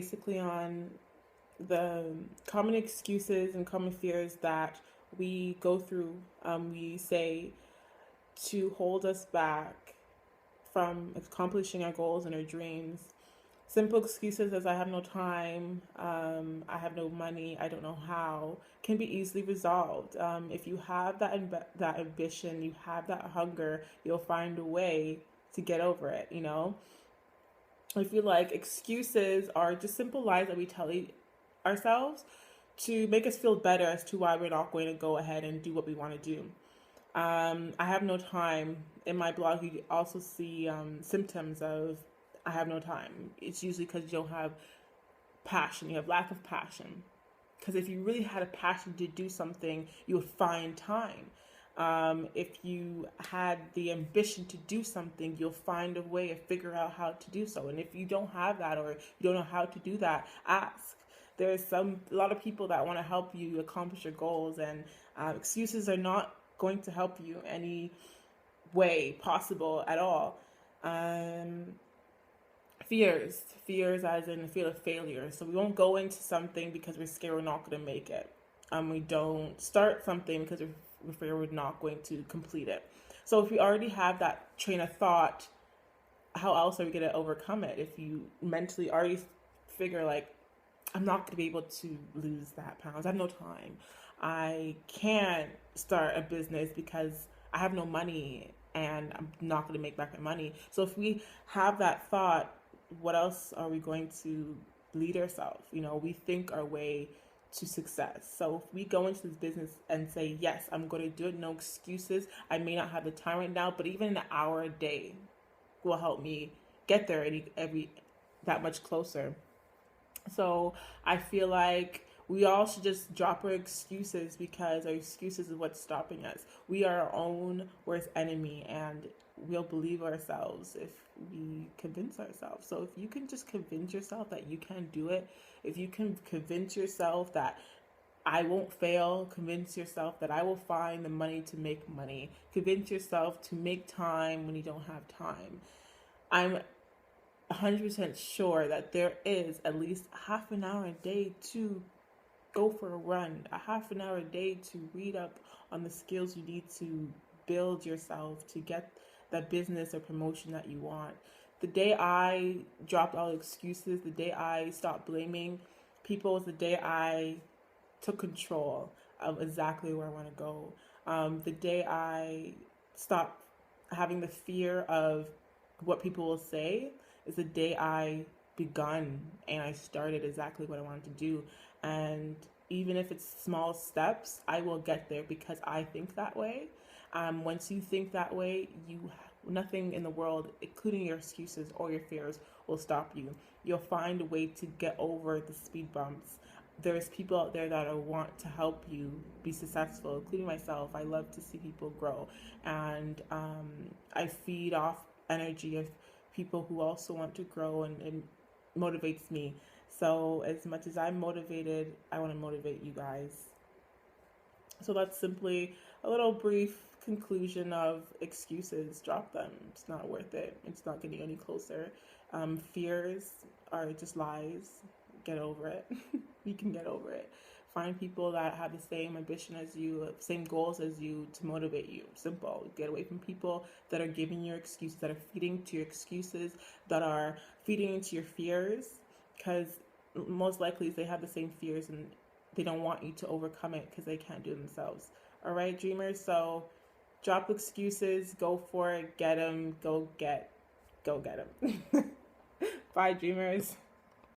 Basically on the common excuses and common fears that we go through, we say to hold us back from accomplishing our goals and our dreams. Simple excuses as I have no time, I have no money, I don't know how, can be easily resolved. If you have that ambition, you have that hunger, you'll find a way to get over it. I feel like excuses are just simple lies that we tell ourselves to make us feel better as to why we're not going to go ahead and do what we want to do. I have no time. In my blog, you also see symptoms of I have no time. It's usually because you don't have passion, you have lack of passion. Because if you really had a passion to do something, you would find time. If you had the ambition to do something, you'll find a way to figure out how to do so. And if you don't have that or you don't know how to do that, ask. There's a lot of people that want to help you accomplish your goals, and excuses are not going to help you any way possible at all. Fears as in the fear of failure. So we won't go into something because we're scared we're not going to make it. We don't start something because we're afraid we're not going to complete it. So if we already have that train of thought, how else are we going to overcome it? If you mentally already figure like, I'm not going to be able to lose that pounds. I have no time. I can't start a business because I have no money and I'm not going to make back my money. So if we have that thought, what else are we going to lead ourselves? We think our way to success. So if we go into this business and say, yes, I'm going to do it, no excuses. I may not have the time right now, but even an hour a day will help me get there every that much closer. So I feel like we all should just drop our excuses, because our excuses is what's stopping us. We are our own worst enemy, and we'll believe ourselves if we convince ourselves. So if you can just convince yourself that you can do it, if you can convince yourself that I won't fail, convince yourself that I will find the money to make money, convince yourself to make time when you don't have time. I'm 100% sure that there is at least half an hour a day to go for a run, a half an hour a day to read up on the skills you need to build yourself to get that business or promotion that you want. The day I dropped all excuses, the day I stopped blaming people, is the day I took control of exactly where I want to go. The day I stopped having the fear of what people will say is the day I begun and I started exactly what I wanted to do. And even if it's small steps, I will get there because I think that way. Once you think that way, nothing in the world, including your excuses or your fears, will stop you. You'll find a way to get over the speed bumps. There's people out there that want to help you be successful, including myself. I love to see people grow, and I feed off energy of people who also want to grow, and it motivates me. So as much as I'm motivated, I want to motivate you guys. So that's simply a little brief conclusion of excuses. Drop them. It's not worth it. It's not getting any closer. Fears are just lies. Get over it. You can get over it. Find people that have the same ambition as you, same goals as you, to motivate you. Simple. Get away from people that are giving you excuses, that are feeding to your excuses, that are feeding into your fears, because most likely they have the same fears and they don't want you to overcome it because they can't do it themselves. All right, dreamers? So drop excuses, go for it, get them, go get them. Bye, dreamers.